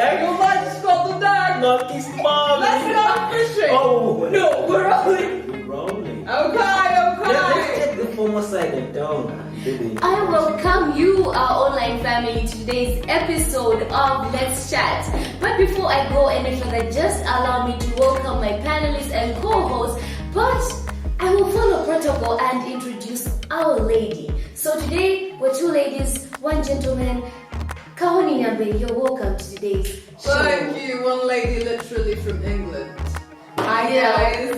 bag. You might just got the bag. Not this mommy. Let's go fishing. Oh. No, we're rolling. Rolling. Okay. Let's take the former side and down. I welcome you, our online family, to today's episode of Let's Chat. But before I go any further, just allow me to welcome my panelists and co-hosts. But I will follow protocol and introduce our lady. So today, we're two ladies, one gentleman. Kahoni Nyambe, you're welcome to today's show. Thank you, one lady literally from England. Hi guys.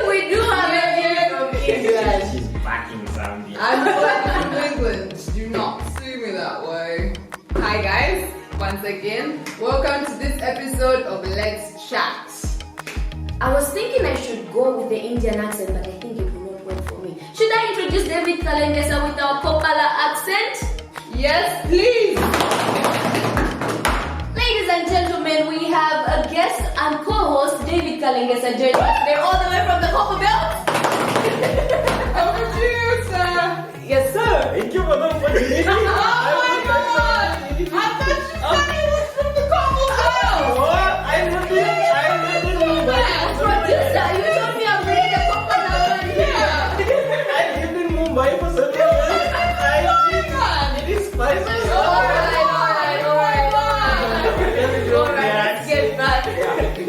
We do have a lady from England. She's back in Zambia. I'm black from England. Do not sue me that way. Hi guys, once again, welcome to this episode of Let's Chat. I was thinking I should go with the Indian accent, but I think it will not work for me. Should I introduce David Kalengesa with our Kopala accent? Yes, please. Ladies and gentlemen, we have a guest and co-host, David Kalengesa, joining us today all the way from the Copper Belt. Over to you, sir. Yes, sir. Thank you for the opportunity. Oh my God! I thought you said he was from the Copper Belt. What? I didn't know. Producer, you told me I'm ready to Kopala over here. I lived in Mumbai for so long. It is spicy.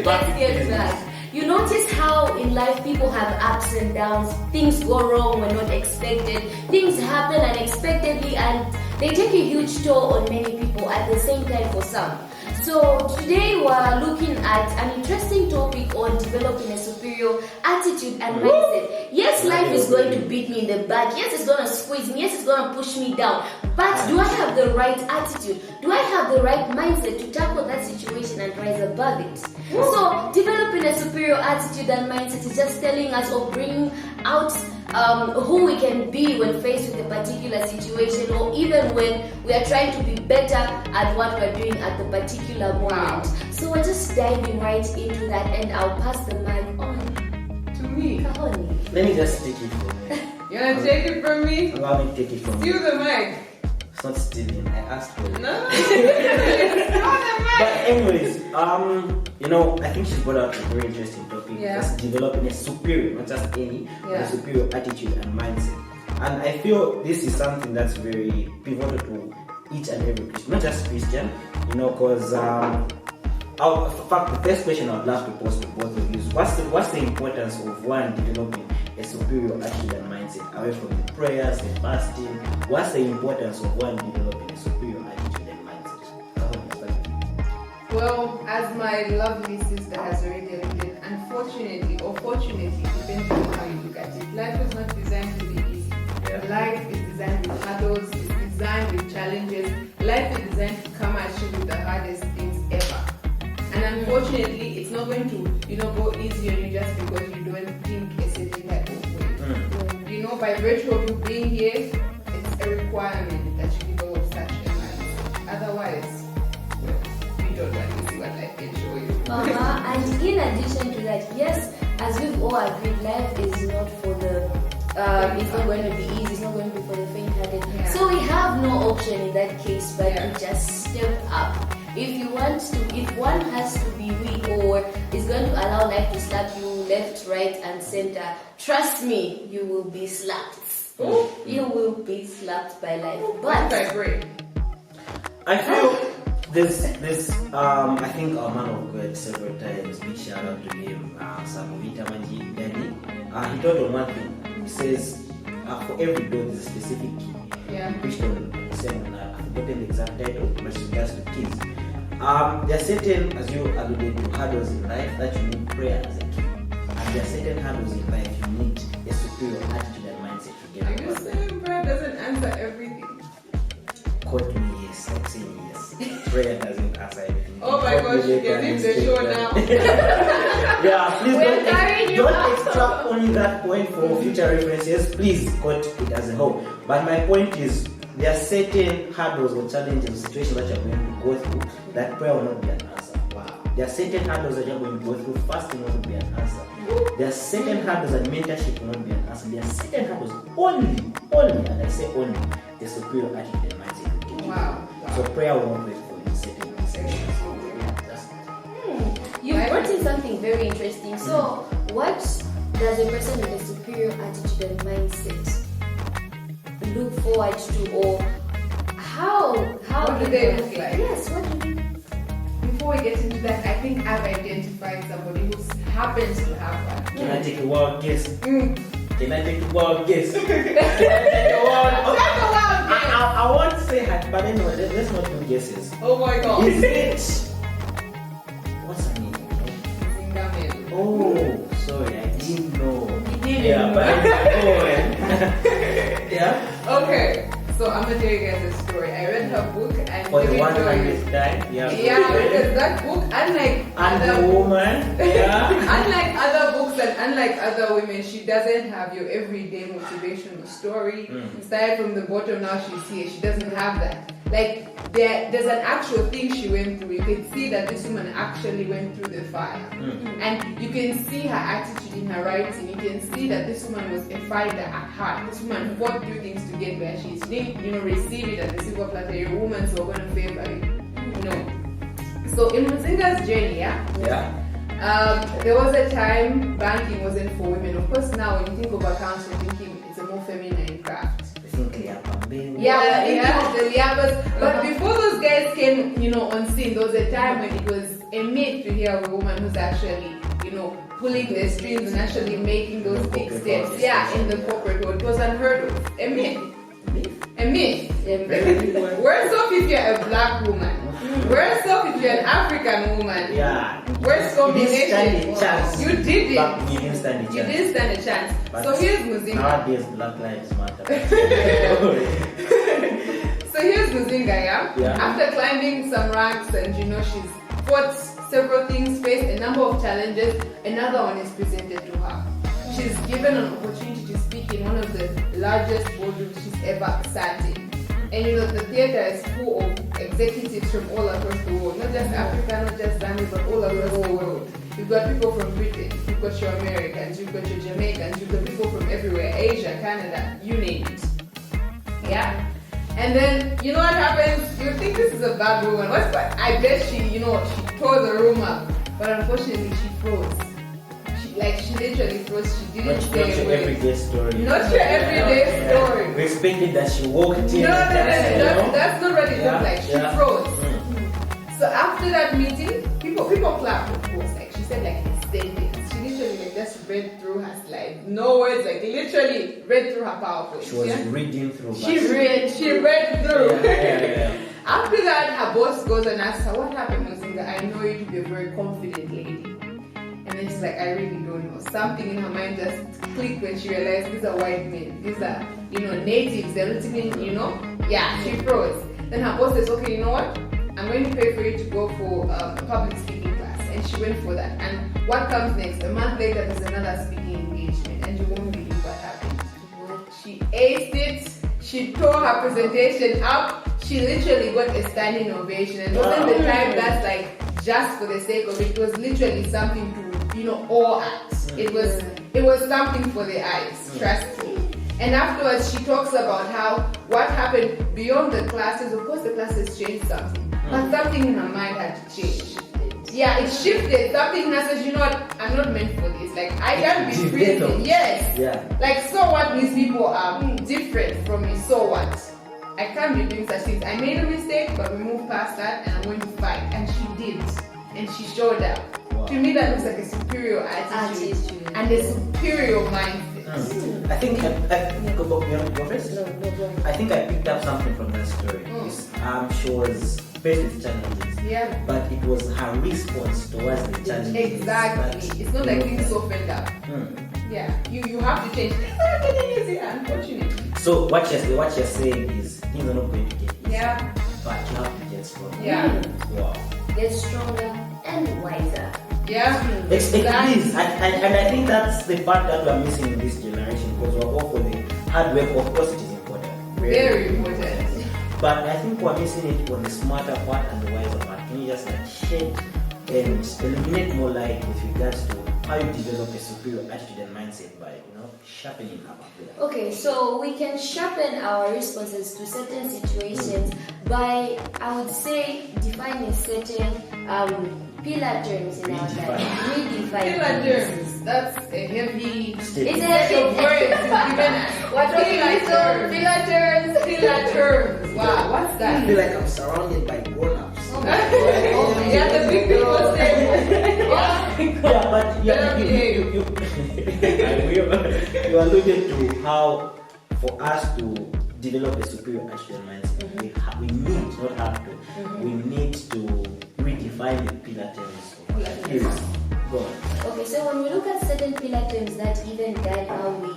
Let's get back. You notice how in life people have ups and downs, things go wrong when not expected, things happen unexpectedly and they take a huge toll on many people at the same time for some. So today we're looking at an interesting topic on developing a superior attitude and mindset. Yes, life is going to beat me in the back. Yes, it's going to squeeze me. Yes, it's going to push me down. But do I have the right attitude? Do I have the right mindset to tackle that situation and rise above it? So developing a superior attitude and mindset is just telling us or bringing out who we can be when faced with a particular situation, or even when we are trying to be better at what we're doing at the particular moment. So we're just diving right into that, and I'll pass the mic on To me. Kahoni. Let me just take it from me. You wanna take it from me? Allow me to take it from Steal you. the mic. It's not stealing. I asked for it. No. Steal the But mic. anyways, I think she's brought out a very interesting topic. Yeah. Just developing a superior, not just any, but a superior attitude and mindset. And I feel this is something that's very pivotal to each and every Christian, not just Christian, because in fact, the first question I'd love to pose to both of you is what's the importance of one developing a superior attitude and mindset away from the prayers, the fasting? What's the importance of one developing a superior attitude and mindset? Well, as my lovely sister has already alluded, unfortunately or fortunately, depending on how you look at it, life is not designed to be easy. Life is designed with hurdles, it's designed with challenges. Life is designed to come at you with the hardest things ever. And unfortunately, it's not going to, go easy on you just because you don't think a certain type of way. By virtue of you being here, it's a requirement that you develop such a mindset. Otherwise, you don't want to see what life can show you. And in addition to that, yes, as we've all agreed, life is not for the it's not going to be easy, it's not going to be for the faint-hearted. Yeah. So we have no option in that case but to just step up. If one has to be weak or is going to allow life to slap you left, right, and center, trust me, you will be slapped. You will be slapped by life. But I agree. I feel there's I think our man of God several times, big shout out to him, Samovita Manji Daddy. He told on one thing. He says, for every door there's a specific key. Yeah. Christian seminar, I've forgotten the exact title, but it's regards to keys. There are certain, as you alluded to, hurdles in life that you need prayer as a key. And there are certain hurdles in life you need a superior attitude and mindset to get Are you saying prayer doesn't answer everything? Quote me, yes. I'm saying yes. Prayer doesn't answer everything. Oh my gosh, you can leave the show now. Yeah, please We're carrying you don't out. extract only that point for future references. Please quote it as a whole. But my point is, there are certain hurdles or challenges, situations that you're going to go through that prayer will not be an answer. Wow. There are certain hurdles that you're going to go through, fasting will not be an answer. There are certain hurdles that mentorship will not be an answer. There are certain hurdles only, and I say only, the superior attitude and mindset will take you. Wow. So prayer will not wait for you certain situations. very interesting. So, what does a person with a superior attitude and mindset look forward to, or how What do they look like? Yes, what do they? Before we get into that, I think I've identified somebody who happens to have one. Can I take a wild guess? Mm. Can I take a wild guess? Can I take a wild That's a wild guess. I want to say her, but anyway, let's not do guesses. Oh my god. Is it? What's her name? Zingamel. Oh, sorry, I didn't know. You didn't Yeah, know. but yeah. Okay, so I'm gonna tell you guys a story. I read her book and For the let me tell you. 100th time, yeah. Yeah, because that book, unlike And other the woman, yeah. unlike other books and unlike other women, she doesn't have your everyday motivational story. Started from the bottom, now she's here. She doesn't have that. Like there's an actual thing she went through. You can see that this woman actually went through the fire, and you can see her attitude in her writing. You can see that this woman was a fighter at heart. This woman fought through things to get where she is. She didn't, receive it at the silver platter. You're a woman, so we're going to favor it. So in Muzinga's journey, there was a time banking wasn't for women. Of course, now when you think of accounts, you're thinking it's a more feminine craft. But before those guys came, on scene, there was a time when it was a myth to hear of a woman who's actually, pulling the strings and actually making those big steps. In the corporate world. It was unheard of. A myth. A myth. Worse off if you're a black woman. Worse off if you're an African woman. Yeah. Worst combination. You did it. But you didn't stand a chance. You didn't stand a chance. But so here's Muzinga. Nowadays, Black Lives Matter. So here's Muzinga, After climbing some ranks and she's fought several things, faced a number of challenges, another one is presented to her. She's given an opportunity to speak in one of the largest boardrooms she's ever sat in. And the theater is full of executives from all across the world, not just Africa, not just Zambia, but all across the world. You've got people from Britain, you've got your Americans, you've got your Jamaicans, you've got people from everywhere, Asia, Canada, you name it. Yeah? And then, you know what happens? You think this is a bad woman. I bet she, she tore the room up. But unfortunately, she froze. She literally froze. She didn't say Not your everyday story. Not your everyday story. We expected that she walked in. No, that's not what it looked like. She froze. So after that meeting, people clapped, of course. She said a statement. She literally just read through her slides. No words, literally read through her PowerPoint. She was reading through. She read through. Yeah. After that, her boss goes and asks her, what happened, Muzinga? I know you to be a very confident lady. And then she's like, I really don't know. Something in her mind just clicked when she realized these are white men. These are, natives. They're literally, she froze. Then her boss says, okay, you know what? I'm going to pay for you to go for a public speaking class. And she went for that. And what comes next? A month later, there's another speaking engagement. And you won't believe what happened. She aced it. She tore her presentation up. She literally got a standing ovation. And it wasn't the time that's just for the sake of it. It was literally something to, awe at. It was something for the eyes. Trust me. And afterwards, she talks about what happened beyond the classes. Of course, the classes changed something. But something in her mind had to change. Yeah, it shifted. Something in her says, you know what, I'm not meant for this. I can't be freezing. Yes. Yeah. So what, these people are different from me. So what? I can't be doing such things. I made a mistake, but we moved past that and I'm going to fight. And she did. And she showed up. Wow. To me, that looks like a superior attitude. And a superior mindset. I think I think I picked up something from that story. She was faced with challenges, but it was her response towards the challenges. Exactly. It's not like things softened up. Yeah, you have to change. It's not getting easy, unfortunately. So what you're saying is things are not going to get easy. Yeah. But you have to get stronger. Yeah. Wow. Get stronger and wiser. Yeah. It is. And I think that's the part that we're missing in this generation, because we're all for the hard work. Of course, it is important. Very important. But I think we're missing it on the smarter part and the wiser part. Can you just shed and illuminate more light with regards to how you develop a superior attitude and mindset by sharpening our pillars. Okay, so we can sharpen our responses to certain situations by, I would say, defining certain pillar terms in our life. Redefine Pillar terms. That's a heavy. It's a heavy word. What pillar terms? Pillar terms. Wow, what's I that? feel like I'm surrounded by grown-ups. Oh my God. Yeah, the big people say. Yeah, but you alluded to how for us to develop a superior attitude and mindset, we need, not have to, we need to redefine the pillar terms of pills. Go on. Okay, so when we look at certain pillar terms that even guide how we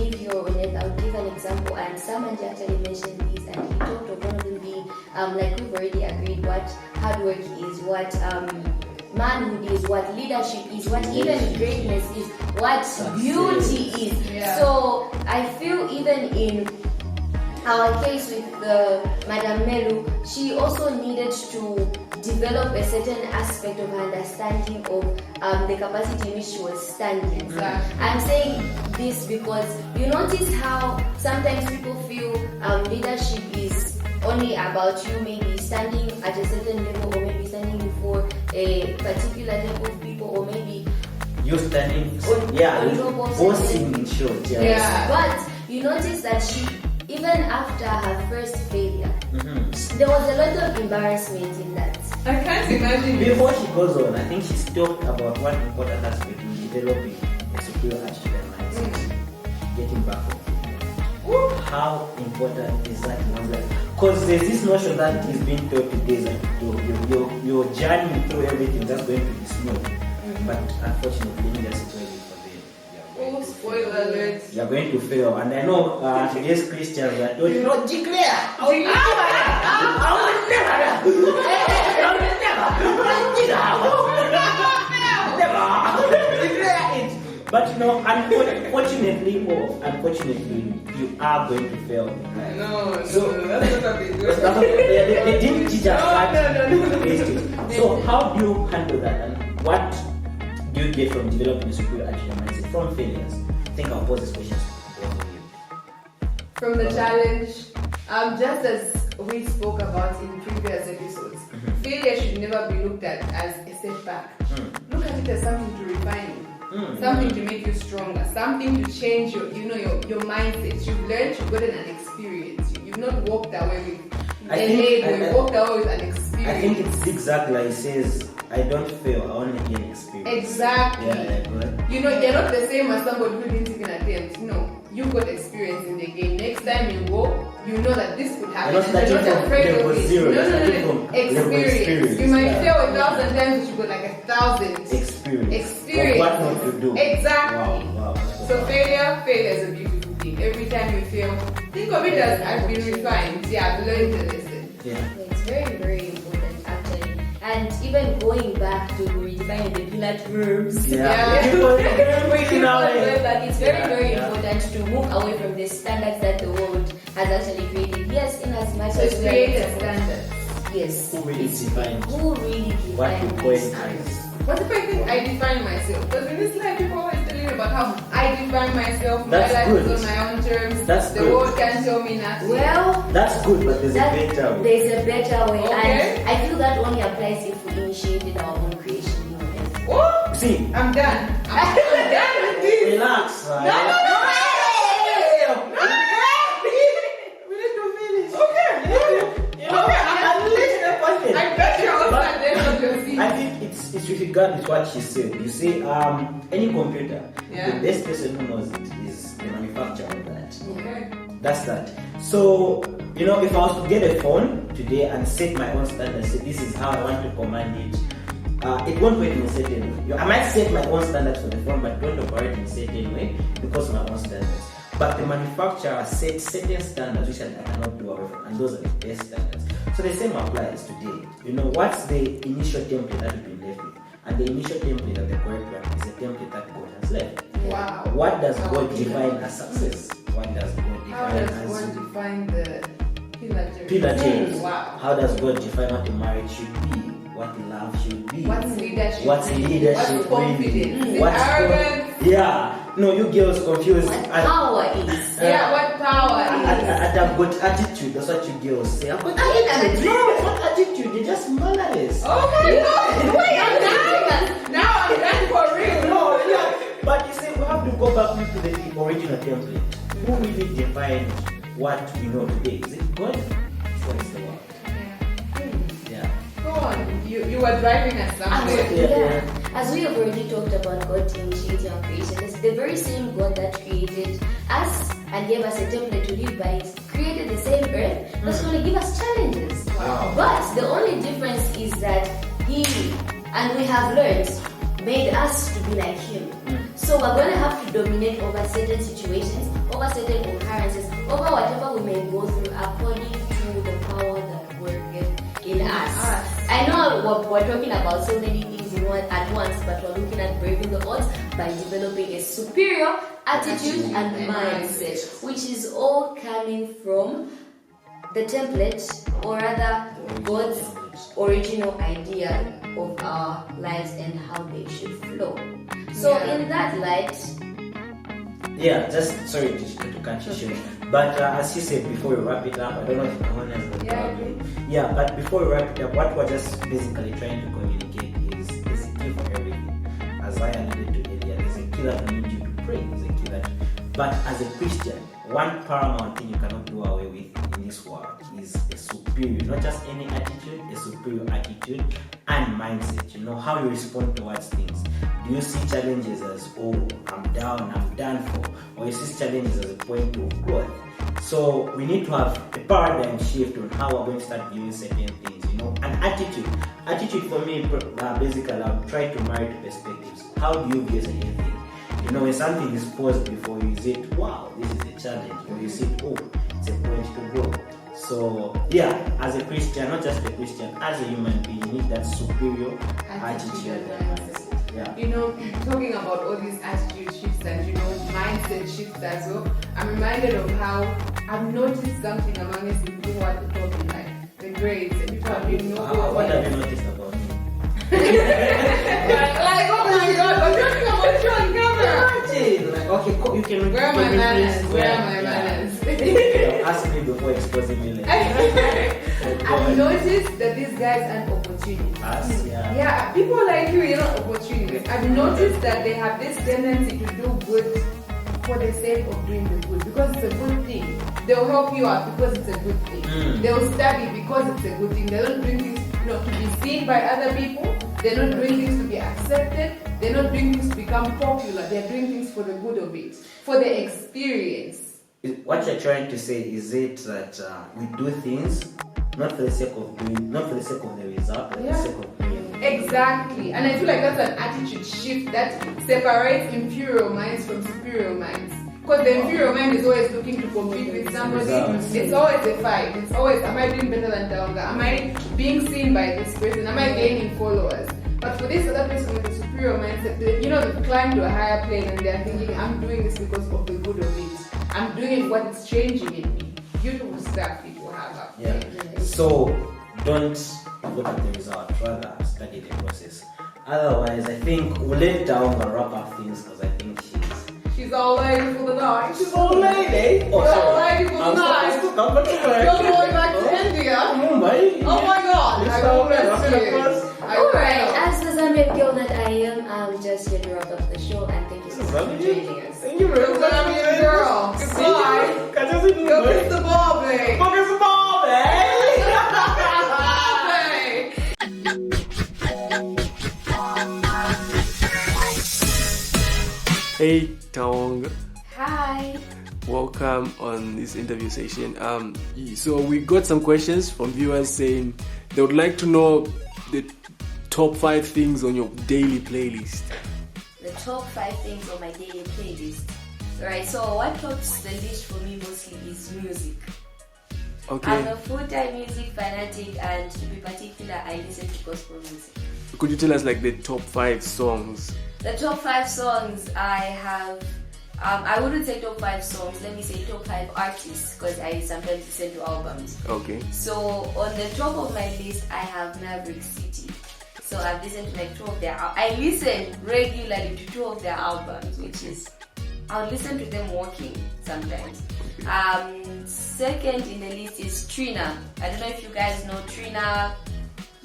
live here on earth, I'll give an example, and Samantha actually mentioned these, and he talked of one of them being, like we've already agreed, what hard work is, what manhood is, what leadership is, what even greatness is, what beauty is. Yeah. So I feel even in our case with Madame Melu, she also needed to develop a certain aspect of understanding of the capacity in which she was standing. Exactly. I'm saying this because you notice how sometimes people feel leadership is only about you maybe standing at a certain level, or maybe standing before a particular level of people, or maybe You're standing, on bossing in short. Yeah. But you notice that she, even after her first failure, Mm-hmm. there was a lot of embarrassment in that. I can't imagine. Before she goes on, I think she's talked about one important aspect in developing a superior attitude and mindset. Getting back on failure. How important is that in our life? Because there's this notion that is being taught today that your journey through everything is just going to be smooth. But unfortunately, in that situation for them, Oh, spoiler alert. you're going to fail. And I know today's Christians are told, declare. I will never declare it. But unfortunately, you are going to fail. No, So- that's not what they do. They didn't teach us that. No. So how do you handle that? And what do you get from developing a superior attitude and mindset from failures? I think I'll pose this question to both of you. From the challenge, just as we spoke about in previous episodes, failure should never be looked at as a setback. Look at it as something to refine you, something to make you stronger, something to change your mindset. You've learned, you've gotten an experience. You've not walked away with a label, you've walked away with an experience. I think it's zigzag, like it says, I don't fail, I only gain experience. Exactly. Yeah, good. You're not the same as somebody who didn't even attempt. No, you've got experience in the game. Next time you go, you know that this could happen. You're not starting You're not from afraid level of it. zero, No. you're starting from level experience. You might Yeah. fail 1,000 times, but you got like 1,000 Experience. Of what not to do. Exactly. Wow. So failure is a beautiful thing. Every time you fail, think of it as I've been refined. Yeah, I've learned the lesson. Yeah. It's very, very important actually. And even going back to redefining the pillar terms. Yeah. Keep on going back. It's very, Yeah, very yeah. important to move away from the standards that the world has actually created. Yes, in as much So as it's we are create a looking for- standard. Yes. Who really defines Who really what you defines call these it standards? as? What if I think I define myself? Because in this life, people always tell you about how I define myself, That's my life good. is on my own terms, That's the good. world can't tell me nothing. Well, That's good, but there's a better way. there's a better way. Okay. And I feel that only applies if we initiated our own creation. Oh, See, I'm done. I'm done with this. relax. No. We need to finish. Okay. I bet you're also at the end of your seat. I think it's with regard with what she said. You say, any computer, Yeah. the best person who knows it is the manufacturer of that. Okay. That's that. So, if I was to get a phone today and set my own standards, say this is how I want to command it, it won't work in a certain way. I might set my own standards for the phone, but it won't operate in a certain way because of my own standards. But the manufacturer sets certain standards which I cannot do away from, and those are the best standards. So the same applies today. What's the initial template that you've been left with? And the initial template of the correct one is a template that God has left. Wow. What does God define as success? What does God How define does as one define the pillar terms? pillar terms? Wow. How does God define what a marriage should be? what love should be. What's leadership? What's leadership? What's confidence? Really? Is it arrogance? Yeah. No, you girls confused. What power is. Yeah, what power is? I've got attitude. That's what you girls say. I've got attitude. No, it's not attitude. You're just manners. Oh my God! Wait, I'm done. Now I'm done for real. No, yeah. But you see, we have to go back to the original template. Who really defined what we know today? Is it God? Or is the world? Yeah. Go on. You were driving us somewhere. Yeah. As we have already talked about God initiating our creation, it's the very same God that created us and gave us a template to live by. Created the same earth, that's going to give us challenges. Wow. But the only difference is that He, and we have learned, made us to be like Him. So we're going to have to dominate over certain situations, over certain occurrences, over whatever we may go through according to the power that worketh in us. I know we're talking about so many things at once, but we're looking at braving the odds by developing a superior attitude and mindset, which is all coming from the template, or rather God's original idea of our lives and how they should flow. So in that light, yeah, just sorry to cut you short, but as you said before we wrap it up, I don't know if anyone has a problem. Yeah, but before we wrap it up, what we're just basically trying to communicate is there's a key for everything. As I alluded to earlier, there's a key that we need you to pray. There's a key that, but as a Christian, one paramount thing you cannot do away with in this world is a superior, not just any attitude, a superior attitude and mindset. You know how you respond towards things. Do you see challenges as, oh, I'm down, I'm done for, or you see challenges as a point of growth? So we need to have a paradigm shift on how we're going to start viewing certain things. You know, an attitude. Attitude for me, basically, I'll try to marry to perspectives. How do you view certain things? You know, when something is posed before you, is it, wow, this is a challenge, or you see, oh, it's a point to grow. So, yeah, as a Christian, not just a Christian, as a human being, you need that superior attitude. Yeah. You know, talking about all these attitude shifts and, you know, mindset shifts as well, I'm reminded of how I've noticed something among us people who are talking like the grades, and people have been What have you noticed about me? like, oh my God, I'm talking about you on camera. Like, okay, you can. Where are my manners? Where are my manners? Ask me before exposing me. I've noticed that these guys are opportunities. Yeah, people like you know, opportunities. I've noticed that they have this tendency to do good for the sake of doing the good, because it's a good thing. They'll help you out because it's a good thing. They'll study because it's a good thing. They don't doing things, you know, to be seen by other people. They're not doing things to be accepted. They're not doing things to become popular. They're doing things for the good of it, for the experience. What you're trying to say is it that we do things not for the sake of doing, not for the sake of the result, but for the sake of doing. Exactly, and I feel like that's an attitude shift that separates inferior minds from superior minds. Because the inferior mind is always looking to compete with somebody. It's always a fight. It's always, am I doing better than Dalga? Am I being seen by this person? Am I gaining followers? But for this other person with the superior mindset, they've climbed to a higher plane and they're thinking, I'm doing this because of the good of it. I'm doing it what it's changing in me. Beautiful stuff people have up there. Yeah. So don't look at the result, rather study the process. Otherwise, I think we'll let down the wrap up things because I think she's all lady for the night. She's all lady. Oh, all lady for the night. You're going back to India. Oh my God. I will miss you. Alright, as the Zambian girl that I am, I'm just here to wrap up the show, and thank you so much for joining us. Thank you very much. Zambian girl. Goodbye. Go kiss the ball, babe. Go kiss the ball, babe. Hey, Tong. Hi. Welcome on this interview session. So we got some questions from viewers saying they would like to know the top 5 things on your daily playlist. The top 5 things on my daily playlist. Right, so what tops the list for me mostly is music. Okay. I'm a full-time music fanatic, and to be particular, I listen to gospel music. Could you tell us like the top 5 songs? The top 5 songs I have, I wouldn't say top 5 songs, let me say top 5 artists, because I sometimes listen to albums. Okay. So on the top of my list, I have Maverick City. So I've listened to like 2 of their. I listen regularly to 2 of their albums, which is I'll listen to them walking sometimes. Second in the list is Trina. I don't know if you guys know Trina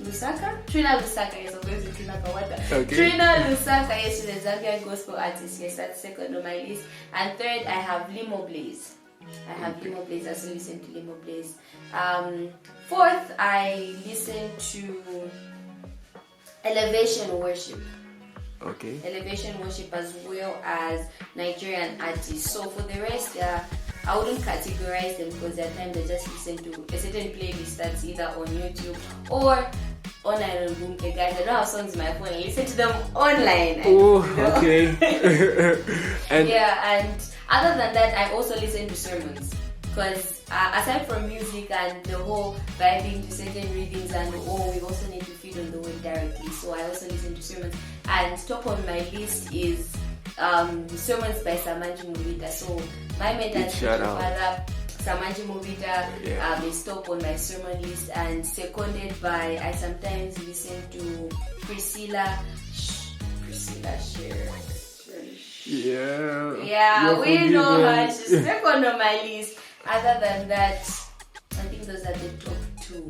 Lusaka. Trina Lusaka, yes, obviously Trina Kawata. Okay. Trina Lusaka, yes, she's a Zambian gospel artist. Yes, that's second on my list. And third, I have Limo Blaze. I also listen to Limo Blaze. Fourth, I listen to Elevation Worship. Okay. Elevation Worship as well as Nigerian artists. So for the rest, I wouldn't categorize them because at times I just listen to a certain playlist that's either on YouTube or online on Boomke. Guys, I don't have songs in my phone. I listen to them online. Oh, okay. And other than that, I also listen to sermons. Because aside from music and the whole vibing to certain readings and we also need to feed on the word directly. So I also listen to sermons. And top on my list is sermons by Samanji Mubita. So my mentor, Samanji Mubita, is top on my sermon list and seconded by, I sometimes listen to Priscilla Sher. Yeah, we know her. She's second on my list. Other than that, I think those are the top 2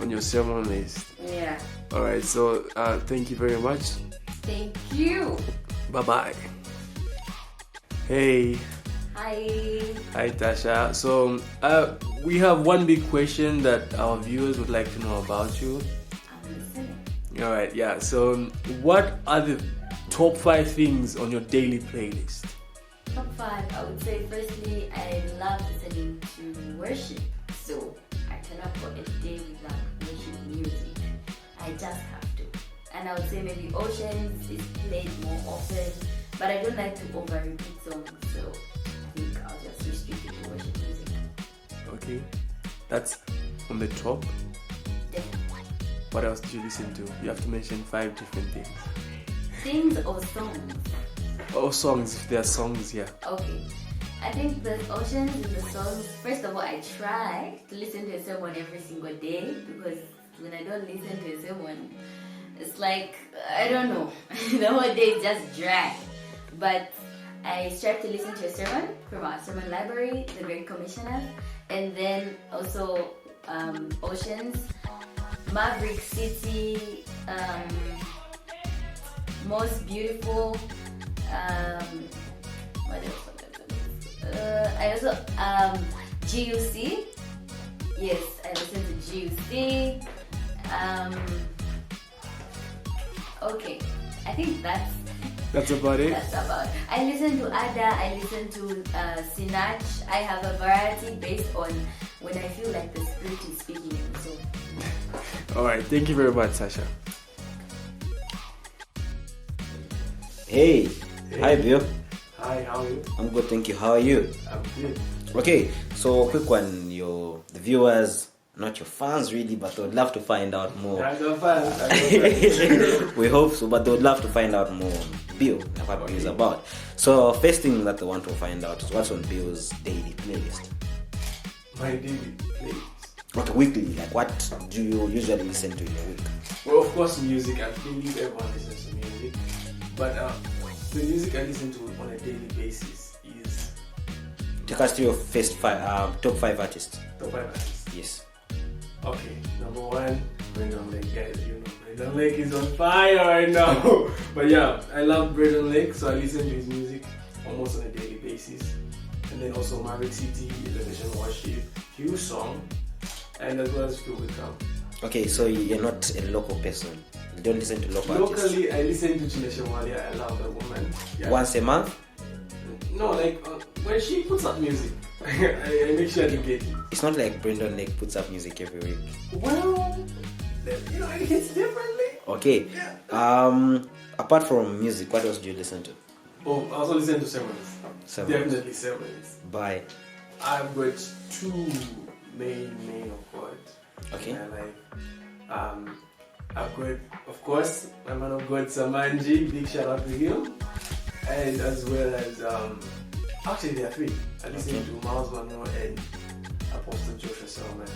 on your sermon list. Yeah. All right. So thank you very much. Thank you. Bye. Hey. Hi, Tasha. So we have one big question that our viewers would like to know about you. I'm listening. All right. Yeah. So what are the top 5 things on your daily playlist? Top 5, I would say firstly, I love listening to worship. So I cannot go a day without worship music. I just have to. And I would say maybe Oceans is played more often, but I don't like to over-repeat songs. So I think I'll just restrict it to worship music. Okay. That's on the top. Definitely. What else did you listen to? You have to mention 5 different things. Things or songs? Oh, songs, if there are songs, yeah. Okay. I think the Oceans and the songs, first of all, I try to listen to a sermon every single day because when I don't listen to a sermon, it's like, I don't know, the whole day is just dry. But I strive to listen to a sermon from our sermon library, The Great Commissioner, and then also Oceans, Maverick City, Most Beautiful, what else? I also GUC. Yes, I listen to GUC. Okay, I think that's about it. That's about it. I listen to Ada. I listen to Sinach. I have a variety based on when I feel like the Spirit is speaking. So. All right. Thank you very much, Sasha. Hey. Hi, Bill. Hi, how are you? I'm good, thank you. How are you? I'm good. Okay, so quick one. The viewers, not your fans really, but they would love to find out more. I'm not fans. We hope so, but they would love to find out more on Bill and what Bill is about. So first thing that they want to find out is what's on Bill's daily playlist. My daily playlist. Okay, weekly. Like what do you usually listen to in a week? Well, of course, music. I believe everyone listens to music, but the music I listen to on a daily basis is. Take us to your first top 5 artists. Top 5 artists. Yes. Okay, number 1, Brendan Lake. Guys, you know Brendan Lake is on fire right now. But yeah, I love Brendan Lake, so I listen to his music almost on a daily basis. And then also Maverick City, Elevation Worship, Hugh Song, and as well as Phil Wickham. Okay, so you're not a local person. You don't listen to local artists. Locally, I listen to Chinesha Walia. I love that woman. Yeah. Once a month? No, like when she puts up music, I make sure to get it. It's not like Brendan Lake puts up music every week. Well, you know, it hits differently. Okay. Yeah. Apart from music, what else do you listen to? Oh, I also listen to sermons. Definitely sermons. By? I've got 2 main of God. Okay. I've got, of course, my man of God, Samanji. Big shout out to him. And as well as, actually there are 3. I listen to Miles Monroe and Apostle Joshua Selman.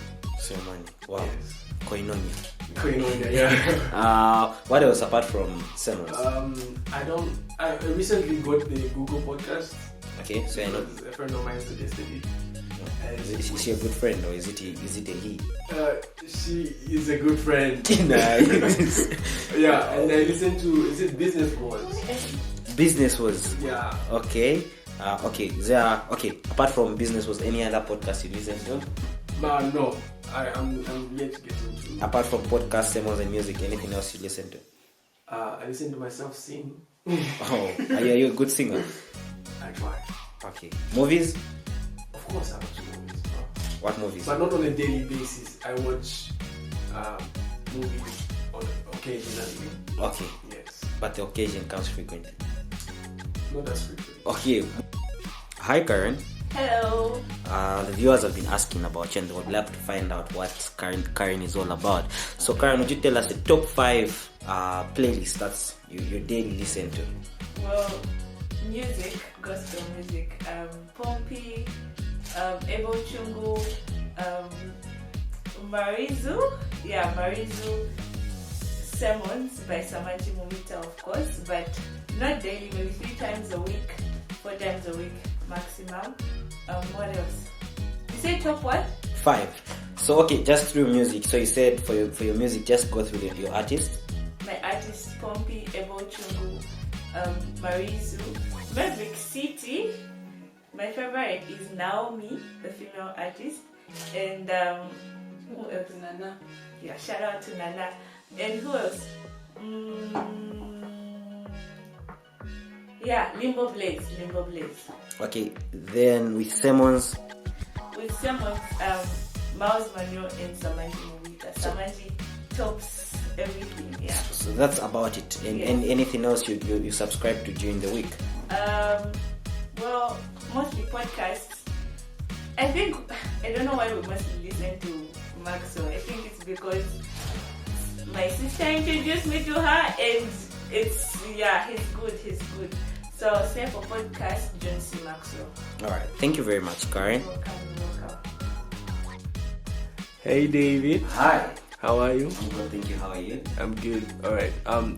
Wow. Yes. Koinonia. Koinonia, yeah. What else apart from Sermons? I recently got the Google podcast. Okay, so I know. A friend of mine suggested it. Is she a good friend or is it a he? She is a good friend. Nice. Yeah, and I listened to, is it Business Wars? Business was. Yeah. Okay. Okay. Apart from Business was any other podcast you listen to? No. I'm yet to get into. Apart from podcasts, sermons, and music, anything else you listen to? I listen to myself sing. Oh, are you a good singer? I try. Okay. Movies? Of course, I watch movies. What movies? But not on a daily basis. I watch movies occasionally. Okay. Yes. But the occasion comes frequently. Not as frequently. Okay. Hi, Karen. Hello. The viewers have been asking about you and they would love to find out what Karen is all about. So, Karen, would you tell us the top 5 playlists that's you daily listen to? Well, music, gospel music, Pompi, Ebo Chungu, Marizu, Sermons by Samanji Mumita, of course, but not daily, maybe 3 times a week, 4 times a week maximum. What else? You say top what? 5. So, okay, just through music. So you said for your music, just go through your artist. My artist, Pompi, Ebo Chungu, Marizu, Maverick City. My favorite is Naomi, the female artist, and who else? Nana. Yeah, shout out to Nana. And who else? Yeah, Limbo Blaze. Okay, then with sermons. With Sermons, Miles Manuel and Samanji Mumita. Samanji tops everything. Yeah. So that's about it. And anything else you subscribe to during the week? Well, mostly podcasts. I don't know why we mostly listen to Maxwell. I think it's because my sister introduced me to her, and he's good. So say for podcast, John C. Maxwell. Alright, thank you very much, Karen. Welcome. Hey, David. Hi. How are you? I'm good, thank you. How are you? I'm good. All right.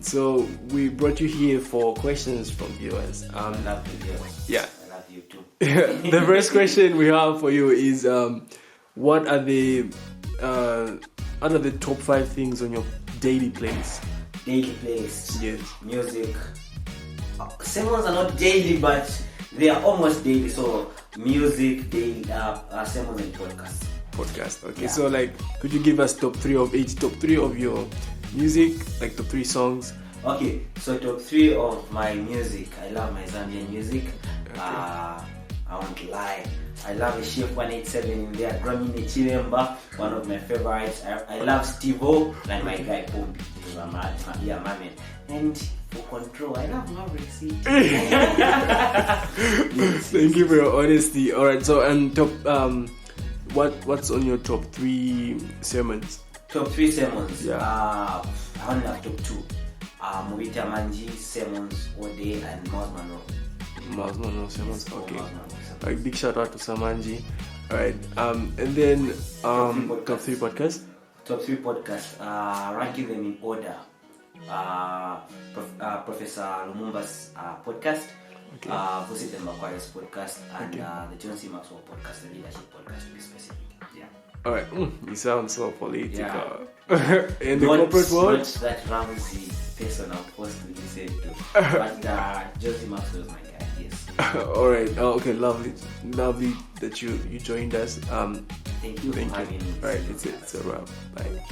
So we brought you here for questions from viewers. I love you. Yeah. I love you too. The first question we have for you is, what are the top 5 things on your daily playlist? Daily playlist. Yes. Music. Sermons are not daily, but they are almost daily. So music, daily, sermons and podcasts. Podcast. Okay. Yeah. So could you give us top 3 of each? Top 3 of your music, like top 3 songs. Okay. So top 3 of my music. I love my Zambian music. Okay. I won't lie. I love a Chef 187 in there. Drumming the Chiremba, one of my favorites. I love Steve-O and my guy Pompi. I'm a man. And for control, I love Maverick City. Thank you for your honesty. All right. So top what's on your top 3 sermons? Top 3 sermons. Yeah. I only have top 2. Mubita Manji sermons all day and Miles Monroe sermons. Okay. Miles Monroe sermons. Like big shout out to Samanji. All right. And then top 3 podcasts. Top 3 podcasts. Ranking them in order. Professor Lumumba's podcast. Okay. Visit the Macquarie's podcast and the John C. Maxwell podcast, the leadership podcast to be specific. Yeah. All right. You sound so political. Yeah. In the corporate world. Not that Ramsey person I'm supposed to listen to, but John C. Maxwell is my guy. Yes. All right. Okay. Lovely that you joined us. Thank you for having me. All right. It's a wrap. Bye.